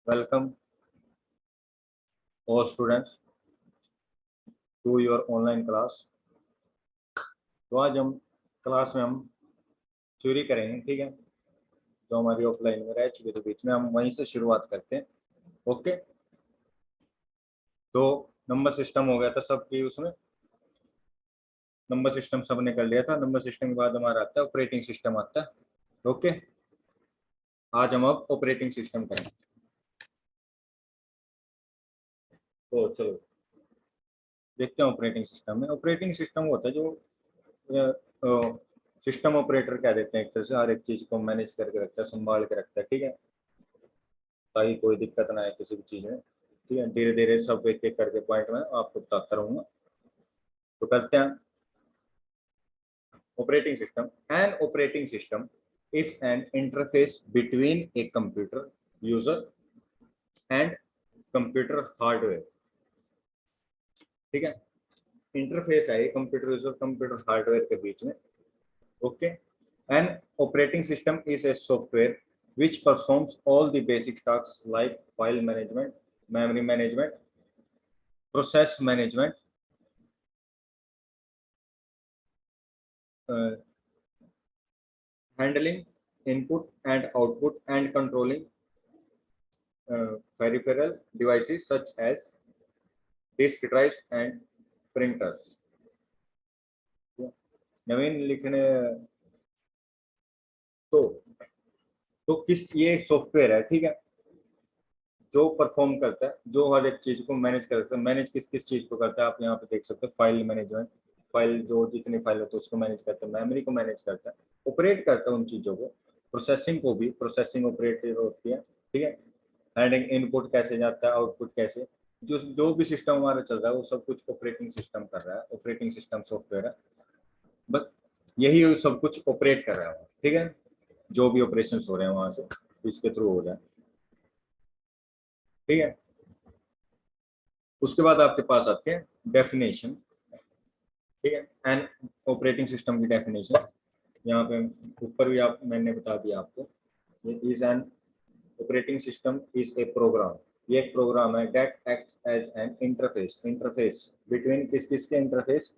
Welcome all students to your online class। तो आज हम क्लास में हम थ्योरी करेंगे, ठीक है। जो हमारी ऑफलाइन में रह चुकी थी बीच में, हम वहीं से शुरुआत करते हैं। ओके, तो नंबर सिस्टम हो गया था सबकी, उसमें नंबर सिस्टम सबने कर लिया था। नंबर सिस्टम के बाद हमारा आता है ऑपरेटिंग सिस्टम आता है। ओके, आज हम अब ऑपरेटिंग सिस्टम करेंगे। तो चलो देखते हैं ऑपरेटिंग सिस्टम में। ऑपरेटिंग सिस्टम होता है जो सिस्टम ऑपरेटर कह देते हैं, एक तरह से हर एक चीज को मैनेज करके रखता है, संभाल के रखता है, ठीक है, ताकि कोई दिक्कत ना आए किसी भी चीज में। ठीक है, धीरे धीरे सब एक एक करके पॉइंट में आपको बताता रहूंगा। तो करते हैं operating system. N operating system is an interface between a computer user and computer hardware. ठीक है, इंटरफेस है कंप्यूटर यूजर कंप्यूटर हार्डवेयर के बीच में। Okay, N operating system is a software which performs all the basic tasks like file management, memory management, process management, uh, handling input and output, and controlling peripheral devices such as disk drives and printers। नवीन लिखने तो किस, ये software है, ठीक है, जो perform करता है, जो हर एक चीज को मैनेज करता है। मैनेज किस किस चीज को करता है आप यहाँ पे देख सकते हैं। फाइल मैनेजमेंट, फाइल जो जितनी फाइल होती है उसको मैनेज करता है, मेमोरी को मैनेज करता है, ऑपरेट करता है उन चीजों को, प्रोसेसिंग को भी, प्रोसेसिंग ऑपरेटर होती है, ठीक है। हैंडिंग इनपुट कैसे जाता है, आउटपुट कैसे, जो जो भी सिस्टम हमारा चल रहा है वो सब कुछ ऑपरेटिंग सिस्टम कर रहा है। ऑपरेटिंग सिस्टम सॉफ्टवेयर है, बस यही सब कुछ ऑपरेट कर रहा है, ठीक है। जो भी ऑपरेशन हो रहे हैं वहां से इसके थ्रू हो जाए, ठीक है। उसके बाद आपके पास आते हैं डेफिनेशन, ठीक है। एंड ऑपरेटिंग सिस्टम की डेफिनेशन यहाँ पे ऊपर भी आप मैंने बता दिया आपको। ये is an operating system is a program, ये एक प्रोग्राम है that act as an interface, interface between किस किस के interface,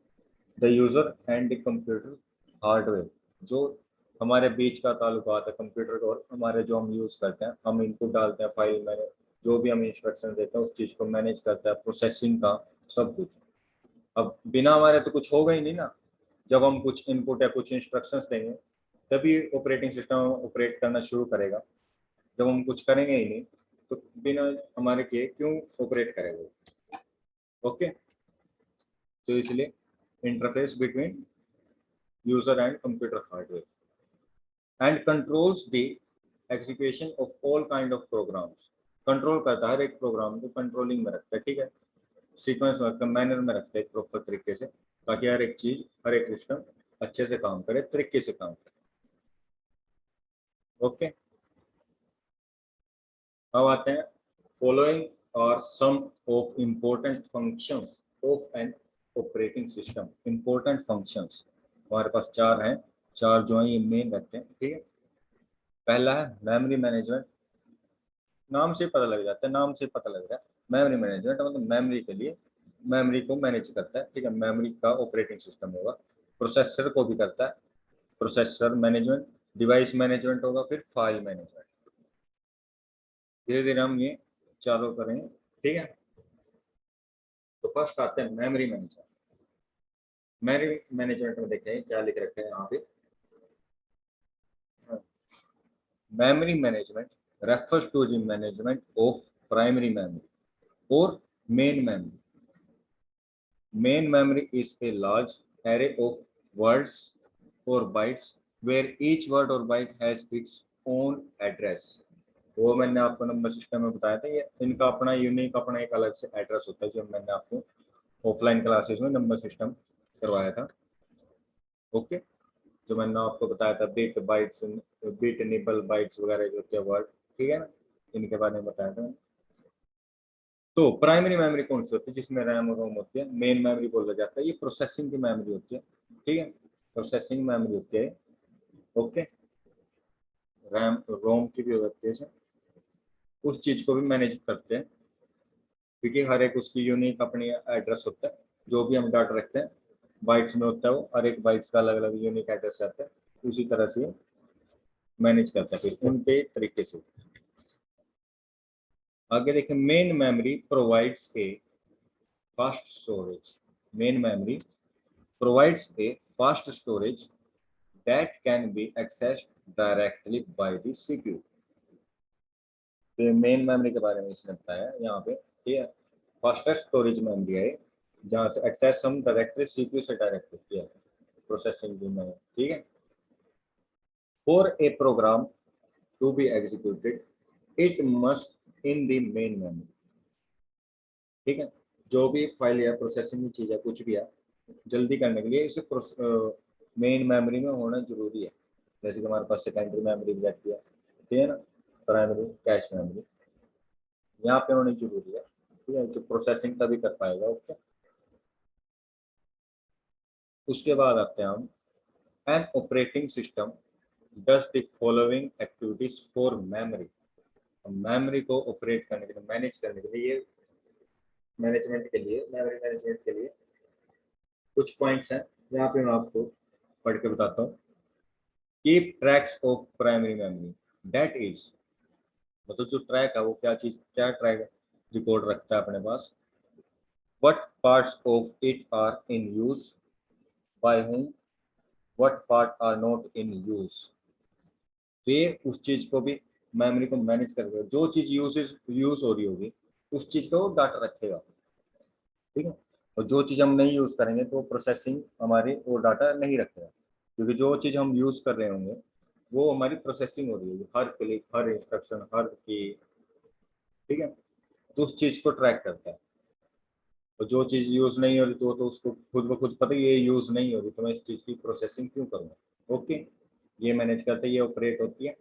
the user and the computer hardware, जो हमारे बीच का ताल्लुकात है कंप्यूटर और हमारे, जो हम यूज करते हैं, हम इनपुट डालते हैं फाइल में, जो भी हम इंस्ट्रक्शन देते हैं उस चीज को मैनेज करता है, प्रोसेसिंग का सब कुछ। अब बिना हमारे तो कुछ होगा ही नहीं ना। जब हम कुछ इनपुट या कुछ इंस्ट्रक्शंस देंगे तभी ऑपरेटिंग सिस्टम ऑपरेट करना शुरू करेगा। जब हम कुछ करेंगे ही नहीं तो बिना हमारे किए क्यों ऑपरेट करेगा। ओके, तो इसलिए interface between user and computer hardware and controls the execution of all kind of programs. Control करता है हर एक प्रोग्राम को, कंट्रोलिंग में रखता है, ठीक है, सीक्वेंस में रखता है, मैनर में रखता है एक प्रॉपर तरीके से, ताकि हर एक चीज, हर एक सिस्टम अच्छे से काम करे, तरीके से काम करे। ओके, अब आते हैं following are some of important functions of an operating system. Important functions हमारे पास चार हैं, चार जो है ये मेन रखते हैं, ठीक है। पहला है मेमोरी मैनेजमेंट, नाम से पता लग जाता है, नाम से पता लग रहा है। मेमोरी मैनेजमेंट मतलब मेमोरी के लिए, मेमोरी को मैनेज करता है, ठीक है, मेमोरी का ऑपरेटिंग सिस्टम होगा। प्रोसेसर को भी करता है, प्रोसेसर मैनेजमेंट, डिवाइस मैनेजमेंट होगा, फिर फाइल मैनेजमेंट। धीरे धीरे हम ये चालू करेंगे, ठीक है। तो फर्स्ट आते हैं मेमोरी मैनेजमेंट। मेमोरी मैनेजमेंट में देखते हैं क्या लिख रखे हैं यहाँ पे। Memory management refers to the management of primary memory or main memory. Main memory is a large array of words or bytes where each word or byte has its own address. वो मैंने आपको number system में बताया था, ये इनका अपना unique, अपना एक अलग से एड्रेस होता है, जो मैंने आपको ऑफलाइन क्लासेस में नंबर सिस्टम करवाया था। ओके, जो मैंने आपको बताया था bit bytes, bit nibble bytes वगैरह जो होते हैं वर्ड, ठीक है ना, इनके बारे में बताया था। तो प्राइमरी मेमोरी कौन सी होती है, जिसमें रैम और रोम होती है, मेन मेमोरी बोला जाता है, ये प्रोसेसिंग की मेमोरी होती है, ठीक है, प्रोसेसिंग मेमोरी होती है। ओके, रैम रोम की भी होती है। उस चीज को भी मैनेज करते हैं, क्योंकि हर एक उसकी यूनिक अपनी एड्रेस होता है। जो भी हम डाटा रखते हैं बाइट्स में होता है, वो हर एक बाइट्स का अलग अलग यूनिक एड्रेस रहता है, उसी तरह से मैनेज करता है फिर उनके तरीके से। आगे देखें, main memory provides a fast storage. Main memory provides a fast storage that can be accessed directly by the CPU। तो मेन मेमोरी के बारे में इसने बताया यहाँ पे, ये फास्टेस्ट स्टोरेज मेमोरी है जहाँ से एक्सेस हम डायरेक्टली सीपीयू से डायरेक्ट किया प्रोसेसिंग में, ठीक है। For a program to be executed it must in the main memory, ठीक है। जो भी फाइल या प्रोसेसिंग की चीज है, कुछ भी है, जल्दी करने के लिए इसे मेन मेमोरी में होना जरूरी है। जैसे कि हमारे पास सेकेंडरी मेमोरी भी रहती है, ठीक है ना, प्राइमरी कैश मेमोरी यहाँ पे होनी जरूरी है, ठीक है, तो प्रोसेसिंग तभी कर पाएगा। ओके, उसके बाद आते हैं हम, N operating system does the following activities for memory. Memory को ऑपरेट करने के लिए, मैनेज करने के लिए, मैनेजमेंट के लिए, मेमोरी मैनेजमेंट के लिए कुछ पॉइंट्स हैं, यहाँ पे मैं आपको पढ़ के बताता हूँ। Keep tracks of primary memory, that is, मतलब जो ट्रैक है वो क्या चीज, क्या ट्रैक रिकॉर्ड रखता है अपने पास। What parts of it are in use, by whom, what part are not in use. तो ये उस चीज को भी, मेमोरी को मैनेज करेगा, जो चीज यूज हो रही होगी उस चीज का वो डाटा रखेगा, ठीक है। और जो चीज हम नहीं यूज करेंगे तो प्रोसेसिंग हमारी वो डाटा नहीं रखेगा, क्योंकि जो चीज हम यूज कर रहे होंगे वो हमारी प्रोसेसिंग हो रही होगी, हर क्लिक, हर इंस्ट्रक्शन, हर की, ठीक है, तो उस चीज को ट्रैक करता है। और जो चीज यूज नहीं हो रही तो उसको खुद ब खुद पता है ये यूज नहीं हो रही, तो मैं इस चीज की प्रोसेसिंग क्यों करूँगा। ओके, ये मैनेज करते, ये ऑपरेट होती है।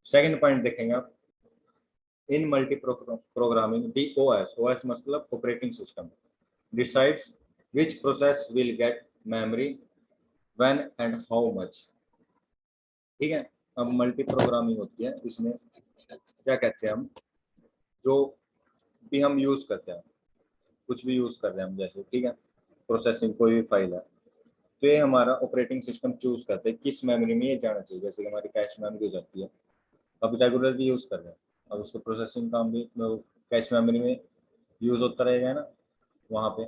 सेकंड पॉइंट देखेंगे आप, in multi programming D O S मतलब operating system decides which process will get memory when and how much, ठीक है। अब मल्टी प्रोग्रामिंग होती है, इसमें क्या कहते हैं हम, जो भी हम यूज करते हैं, कुछ भी यूज कर रहे हैं हम, जैसे, ठीक है, प्रोसेसिंग कोई भी फाइल है, तो ये हमारा ऑपरेटिंग सिस्टम चूज करते हैं किस मेमोरी में ये जाना चाहिए। जैसे कि हमारी कैश मेमोरी हो जाती है, अब रेगुलरली यूज कर रहे हैं, अब उसको प्रोसेसिंग काम भी कैश मेमोरी में यूज होता रहेगा ना वहाँ पे।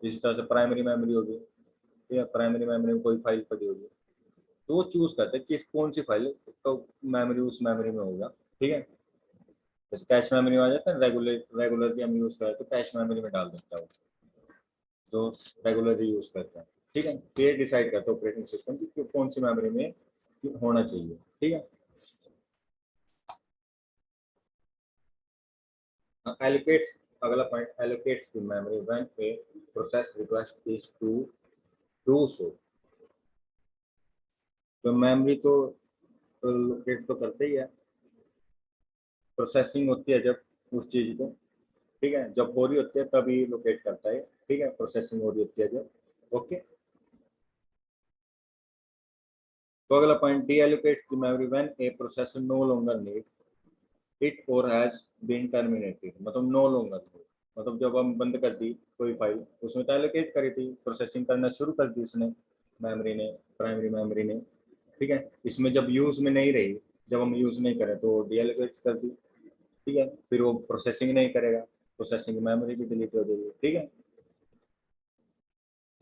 इसी तरह से प्राइमरी मेमोरी होगी, ठीक है, प्राइमरी मेमोरी में कोई फाइल पड़ी होगी, तो वो चूज करते हैं किस, कौन सी फाइल तो मेमोरी उस मेमोरी में होगा, ठीक है। जैसे कैश मेमोरी में आ जाता है, रेगुलरली हम यूज करें तो कैश मेमोरी में डाल देता है जो रेगुलरली यूज करते हैं, ठीक है। तो ये डिसाइड करता है ऑपरेटिंग सिस्टम की कौन सी मेमोरी में होना चाहिए, ठीक है। एलोकेट्स, अगला point, allocates the memory when a process request is to do so. तो मेमोरी तो लोकेट तो करते ही है, प्रोसेसिंग होती है जब उस चीज को, ठीक है, जब हो रही होती है तभी लोकेट करता है, ठीक है, प्रोसेसिंग हो रही होती है जब। ओके, तो अगला point, deallocates the memory when a processor no longer need it और हैज बीन टर्मिनेटेड, मतलब नो लॉन्गर, मतलब जब हम बंद कर दी कोई फाइल, उसमें तो एलोकेट करी थी, प्रोसेसिंग करना शुरू कर दी उसने, मेमोरी ने, प्राइमरी मेमोरी ने, ठीक है। इसमें जब यूज में नहीं रही, जब हम यूज नहीं करें तो डी एलोकेट कर दी, ठीक है, फिर वो प्रोसेसिंग नहीं करेगा, प्रोसेसिंग मेमोरी भी डिलीट हो जाएगी, ठीक है।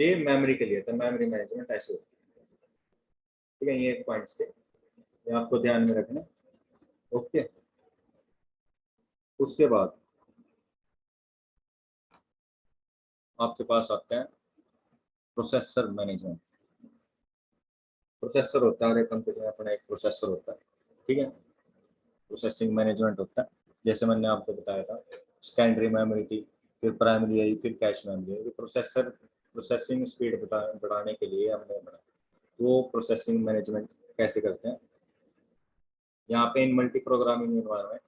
ये मेमोरी के लिए था, मेमोरी मैनेजमेंट ऐसे होता है, ठीक है। ये पॉइंट्स थे, ये आपको ध्यान में रखना। ओके, उसके बाद आपके पास आता है प्रोसेसर मैनेजमेंट। प्रोसेसर होता है, हर एक कंप्यूटर में अपना एक प्रोसेसर होता है, ठीक है, प्रोसेसिंग मैनेजमेंट होता है। जैसे मैंने आपको बताया था, सेकेंडरी मेमोरी थी, फिर प्राइमरी आई, फिर कैश मेमोरी आई। प्रोसेसर, प्रोसेसिंग स्पीड बढ़ाने के लिए हमने बना, वो प्रोसेसिंग मैनेजमेंट कैसे करते हैं। यहाँ पे in multi programming environment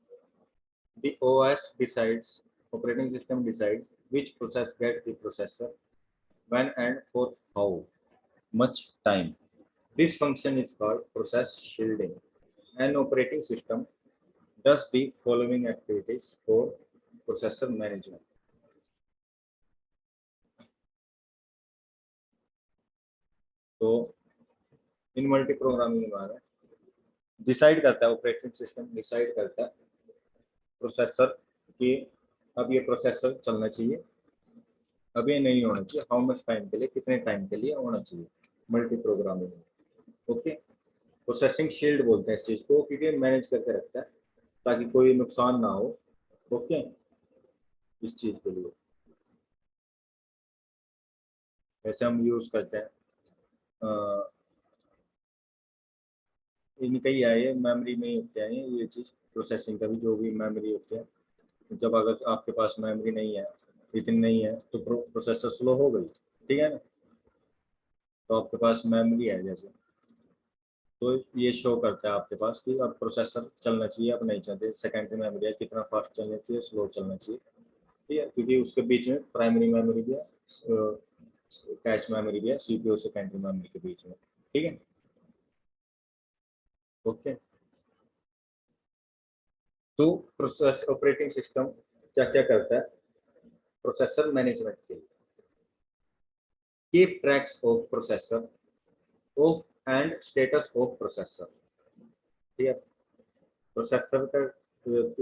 the OS decides, operating system decides which process get the processor when and for how much time. This function is called process shielding. An operating system does the following activities for processor management. तो इन multi programming में decide करता है, operating system decide करता है processor कि अब ये processor चलना चाहिए, अब ये नहीं होना चाहिए, हाउ मच टाइम के लिए, कितने टाइम के लिए होना चाहिए, multi programming. Okay, processing shield बोलते हैं इस चीज को, क्योंकि मैनेज करके रखता है ताकि कोई नुकसान ना हो। ओके, इस चीज के लिए वैसे हम यूज करते हैं इनका ही है, ये मेमोरी में ही होते हैं ये चीज, प्रोसेसिंग का भी जो भी मेमोरी होते हैं। जब अगर आपके पास मेमोरी नहीं है, इतनी नहीं है, तो प्रोसेसर स्लो हो गई, ठीक है ना। तो आपके पास मेमोरी है जैसे, तो ये शो करता है आपके पास कि अब प्रोसेसर चलना चाहिए, अब नहीं चलते, सेकेंडरी मेमोरी है कितना फास्ट चलना चाहिए, स्लो चलना चाहिए, ठीक है, क्योंकि उसके बीच में प्राइमरी मेमोरी भी है, कैश मेमोरी भी है, सीपीयू सेकेंडरी मेमोरी के बीच में, ठीक है। ओके, तो प्रोसेस ऑपरेटिंग सिस्टम क्या क्या करता है प्रोसेसर मैनेजमेंट के लिए? Keep tracks of processor of and status of processor, ठीक है। प्रोसेसर का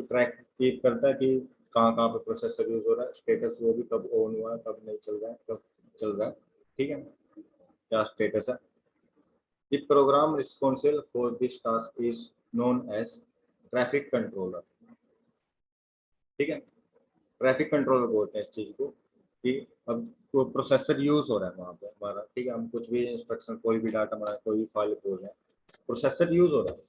ट्रैक कीप करता है कि कहाँ कहाँ पे प्रोसेसर यूज हो रहा है, स्टेटस वो भी कब ऑन हुआ है, कब नहीं चल रहा है, कब चल रहा है, ठीक है, क्या स्टेटस है। The program responsible for this task is known as traffic controller, ठीक है। ट्रैफिक कंट्रोलर बोलते हैं इस चीज को कि अब वो प्रोसेसर यूज हो रहा है वहाँ पे हमारा, ठीक है, हम कुछ भी इंस्ट्रक्शन, कोई भी डाटा हमारा, कोई भी फाइल खोल रहे हैं, प्रोसेसर यूज हो रहा है,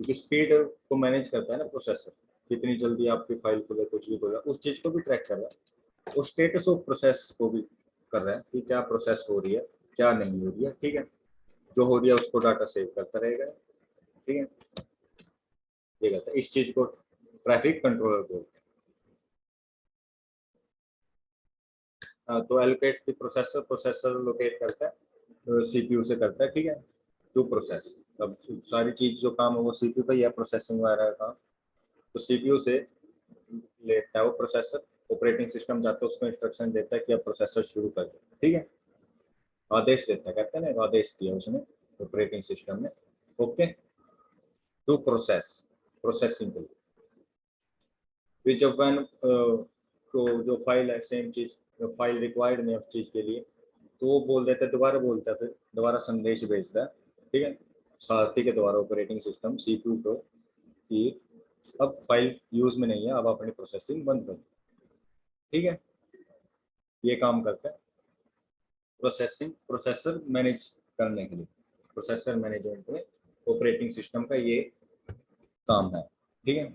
क्योंकि स्पीड को मैनेज करता है ना प्रोसेसर, कितनी जल्दी आपकी फाइल खुले, कुछ भी खुला, उस चीज को भी ट्रैक कर रहा है। और स्टेटस ऑफ प्रोसेस को भी कर रहा है कि क्या प्रोसेस हो रही है, क्या नहीं हो रही है, ठीक है। जो हो रही है उसको डाटा सेव करता रहेगा, ठीक है, ये कहता है, इस चीज को ट्रैफिक कंट्रोलर बोलते हैं। तो allocate the processor, processor locate करता है सीपीयू से करता है, ठीक है, टू प्रोसेस। अब सारी चीज जो काम है वो सीपीयू का ही है, प्रोसेसिंग वगैरह का, तो सीपीयू से लेता है वो प्रोसेसर, ऑपरेटिंग सिस्टम जाता है उसको इंस्ट्रक्शन देता है कि अब प्रोसेसर शुरू कर दे, ठीक है, आदेश देता है, कहते हैं ना आदेश दिया उसने ऑपरेटिंग सिस्टम ने। ओके, टू प्रोसेस, प्रोसेसिंग के लिए। फिर जब वैन को जो फाइल है, सेम चीज फाइल रिक्वायर्ड नहीं उस चीज के लिए, तो वो बोल देता है, दोबारा बोलता है, फिर दोबारा संदेश भेजता है, ठीक है, सारथी के द्वारा ऑपरेटिंग सिस्टम सीपीयू को कि अब फाइल यूज में नहीं है, अब अपनी प्रोसेसिंग बंद कर, ठीक है, ये काम करता है प्रोसेसिंग, प्रोसेसर मैनेज करने के लिए, प्रोसेसर मैनेजमेंट में ऑपरेटिंग सिस्टम का ये काम है, ठीक है।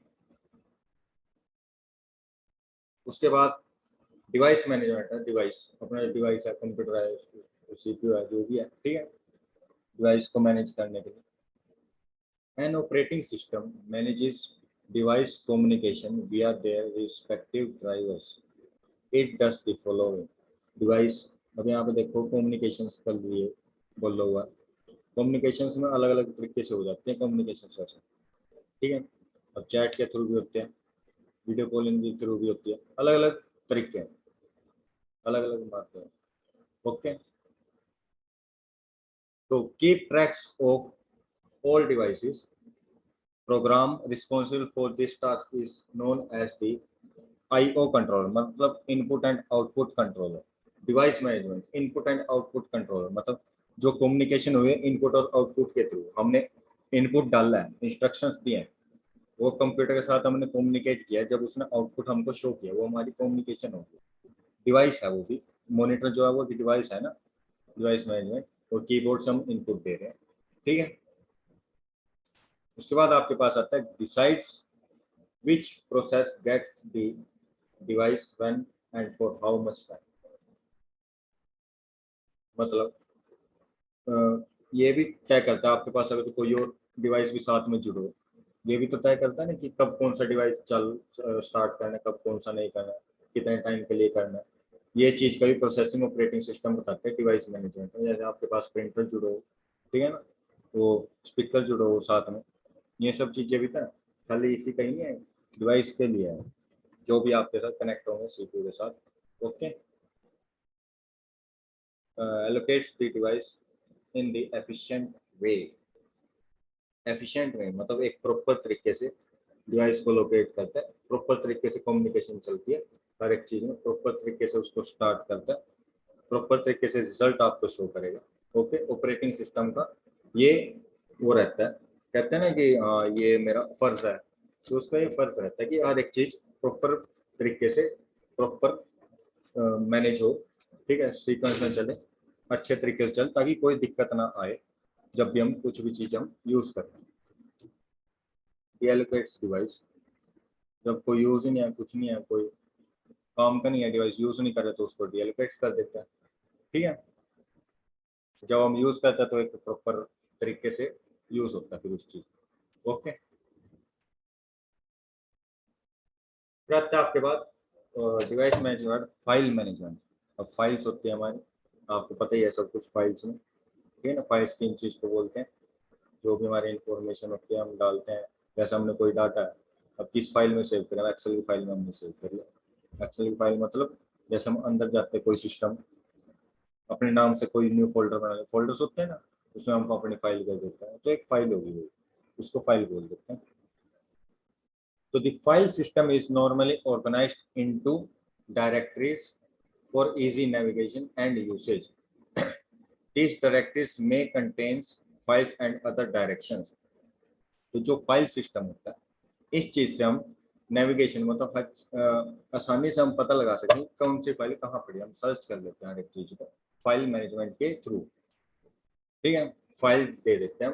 उसके बाद डिवाइस मैनेजमेंट है, डिवाइस अपना डिवाइस है, कंप्यूटर है, सीपीयू है, जो भी है, ठीक है, डिवाइस को मैनेज करने के लिए। N operating system manages device communication via their respective drivers. It does the following. Device, अब यहाँ पे देखो कम्युनिकेशन कर लिए बोला हुआ, कम्युनिकेशंस में अलग अलग तरीके से हो जाते हैं कम्युनिकेशन ऐसे, ठीक है। अब चैट के थ्रू भी होते हैं, वीडियो कॉलिंग के थ्रू भी होती है, अलग अलग तरीके हैं, अलग अलग बातें हैं। ओके, तो keep tracks of all devices, program responsible for this task is known as the IO controller, मतलब input and output controller. Device management, input and output controller, मतलब जो कम्युनिकेशन हुए इनपुट और आउटपुट के थ्रू, हमने input डाला है, instructions दिए हैं, वो कंप्यूटर के साथ हमने कम्युनिकेट किया, जब उसने आउटपुट हमको शो किया, वो हमारी कम्युनिकेशन होगी। डिवाइस है वो भी, मॉनिटर जो है वो डिवाइस है ना, डिवाइस मैनेजमेंट, और कीबोर्ड से हम इनपुट दे रहे हैं, ठीक है। उसके बाद आपके पास आता है decides which process gets the device when and for how much time, मतलब ये भी तय करता है आपके पास अगर तो कोई और डिवाइस भी साथ में जुड़ो, ये भी तो तय करता है ना कि कब कौन सा डिवाइस चल स्टार्ट करना है, कब कौन सा नहीं करना है, कितने टाइम के लिए करना है, ये चीज का भी प्रोसेसिंग ऑपरेटिंग सिस्टम बताते हैं डिवाइस मैनेजमेंट में। जैसे आपके पास प्रिंटर जुड़ो, ठीक है ना, वो स्पीकर जुड़ो साथ में, ये सब चीजें भी था, खाली इसी का ही नहीं है, डिवाइस के लिए है, जो भी आपके साथ कनेक्ट होंगे सीपीयू के साथ। Okay, allocates the device in the efficient way। Efficient way मतलब एक प्रॉपर तरीके से डिवाइस को लोकेट करता है, प्रॉपर तरीके से कम्युनिकेशन चलती है हर एक चीज में, प्रॉपर तरीके से उसको स्टार्ट करता है, प्रॉपर तरीके से रिजल्ट आपको शो करेगा। ओके, ऑपरेटिंग सिस्टम का ये वो रहता है, कहते हैं ना कि ये मेरा फर्ज है, तो उसका ये फर्ज रहता है कि हर एक चीज प्रॉपर तरीके से प्रॉपर मैनेज हो, ठीक है, सीक्वेंस में चले, अच्छे तरीके से चले, ताकि कोई दिक्कत ना आए जब भी हम कुछ भी चीज हम यूज करते हैं। डीएलोकेट्स डिवाइस, जब कोई यूज ही नहीं है, कुछ नहीं है, कोई काम का नहीं है, डिवाइस यूज नहीं कर रहे, तो उसको डीएलोकेट्स कर देते हैं। ठीक है, जब हम यूज करते हैं तो एक प्रॉपर तरीके से यूज होता है फिर उस चीज। ओके, फिर आता है आपके बाद डिवाइस मैनेजमेंट, फाइल मैनेजमेंट। अब फाइल्स होती है हमारी, आपको पता ही है सब कुछ फाइल्स में, ठीक है ना। फाइल्स किन चीज को बोलते हैं, जो भी हमारी इंफॉर्मेशन होती है हम डालते हैं, जैसे हमने कोई डाटा है, अब किस फाइल में सेव करें, एक्सेल की फाइल में हमने सेव कर लिया। एक्सेल की फाइल मतलब जैसे हम अंदर जाते हैं, कोई सिस्टम अपने नाम से कोई न्यू फोल्डर बना ले, फोल्डर्स होते हैं ना, उसमें हम अपनी फाइल कर देते हैं, तो एक फाइल होगी वो, उसको फाइल बोल देते हैं। तो the file system is normally organised into directories for easy navigation and usage. These directories may contains files and other directions। तो जो फाइल सिस्टम होता है, इस चीज से हम नेविगेशन मतलब आसानी से हम पता लगा सकें कौन सी फाइल कहाँ पड़ी, हम सर्च कर लेते हैं हर एक चीज को फाइल मैनेजमेंट के थ्रू। ठीक है, फाइल दे देते हैं,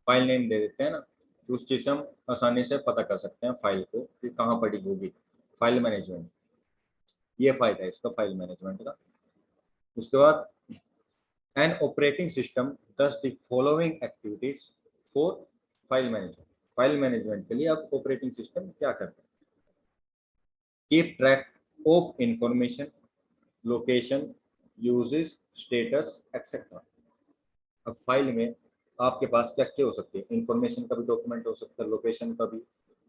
फाइल नेम दे देते हैं ना, तो उस चीज से हम आसानी से पता कर सकते हैं फाइल को कि कहाँ पड़ी होगी। फाइल मैनेजमेंट, ये फायदा है इसका फाइल मैनेजमेंट का। उसके बाद N operating system does the following activities for file management. File management के लिए अब ऑपरेटिंग सिस्टम क्या करता है, keep track of information, location, uses, status etcetera. अब फाइल में आपके पास क्या क्या हो सकती है, इंफॉर्मेशन का भी डॉक्यूमेंट हो सकता है, लोकेशन का भी,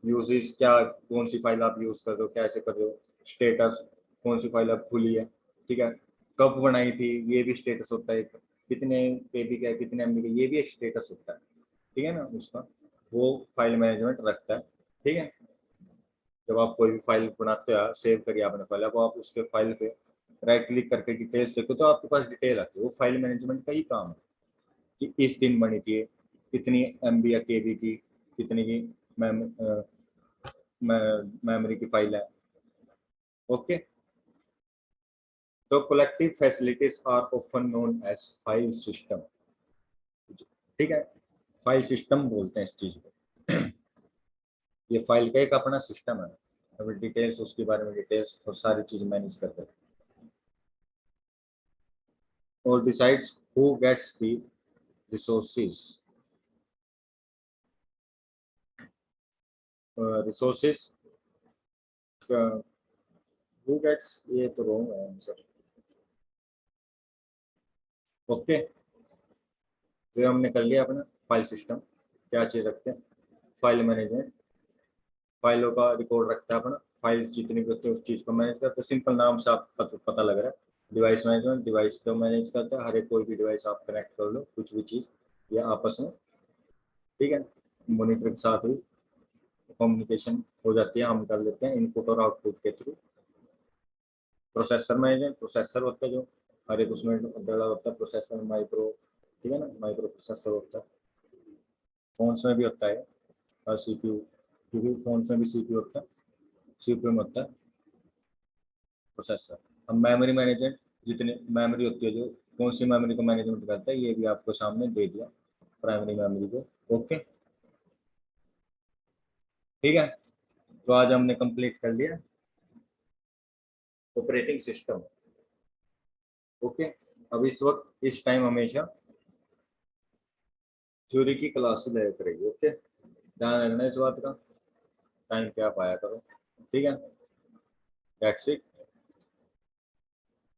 यूजेस क्या, कौन सी फाइल आप यूज कर रहे हो, कैसे कर रहे हो, स्टेटस कौन सी फाइल आप खुली है, ठीक है, कब बनाई थी, ये भी स्टेटस होता है, कितने केबी का, कितने एमबी का, ये भी एक स्टेटस होता है, ठीक है ना उसका, वो फाइल मैनेजमेंट रखता है। ठीक है, जब आप कोई भी फाइल बनाते हो, सेव करिए आपने फाइल, अब आप उसके फाइल पे राइट क्लिक करके डिटेल्स देखो तो आपके पास डिटेल आती है, वो फाइल मैनेजमेंट का ही काम है कि इस दिन बनी थी, कितनी एमबी या केबी की, कितनी की मेमोरी की फाइल है। ओके, तो collective facilities are often known as file system. ठीक है, फाइल सिस्टम बोलते हैं इस चीज को। ये फाइल का एक अपना सिस्टम है, अभी डिटेल्स उसके बारे में, डिटेल्स और सारी चीज मैनेज करते हैं। और decides who gets the resources, resources who gets, ये तो रॉन्ग है आंसर। ओके, तो हमने कर लिया अपना फाइल सिस्टम, क्या चीज रखते हैं, फाइल मैनेजमेंट, फाइलों का रिकॉर्ड रखता है अपना, फाइल्स जितनी भी होती है उस चीज को मैनेज करते हैं, सिंपल नाम से आप पता लग रहा है, डिवाइस मैनेजमेंट, डिवाइस को मैनेज करता है, हर एक कोई भी डिवाइस आप कनेक्ट कर लो कुछ भी चीज या आपस में, ठीक है, मॉनिटर के साथ ही कम्युनिकेशन हो जाती है, हम कर लेते हैं इनपुट और आउटपुट के थ्रू। प्रोसेसर मैनेजमेंट, प्रोसेसर होता है जो हर एक उसमें डला होता है, प्रोसेसर माइक्रो, ठीक है ना, माइक्रो प्रोसेसर होता है, फोन्स में भी होता है सीपीयू, क्योंकि फोन्स में भी सीपीयू होता है, सीपीयू में होता है प्रोसेसर। अब मेमोरी मैनेजमेंट, जितनी मेमोरी होती है जो, कौन सी मेमोरी को मैनेजमेंट करता है, ये भी आपको सामने दे दिया, प्राइमरी मेमोरी को। ओके, ठीक है, तो आज हमने कंप्लीट कर लिया ऑपरेटिंग सिस्टम। ओके, अब इस वक्त इस टाइम हमेशा थ्योरी की क्लास ले करेगी। ओके, ध्यान रखना इस बात का, टाइम पे आप आया करो, ठीक है, दैट्स इट।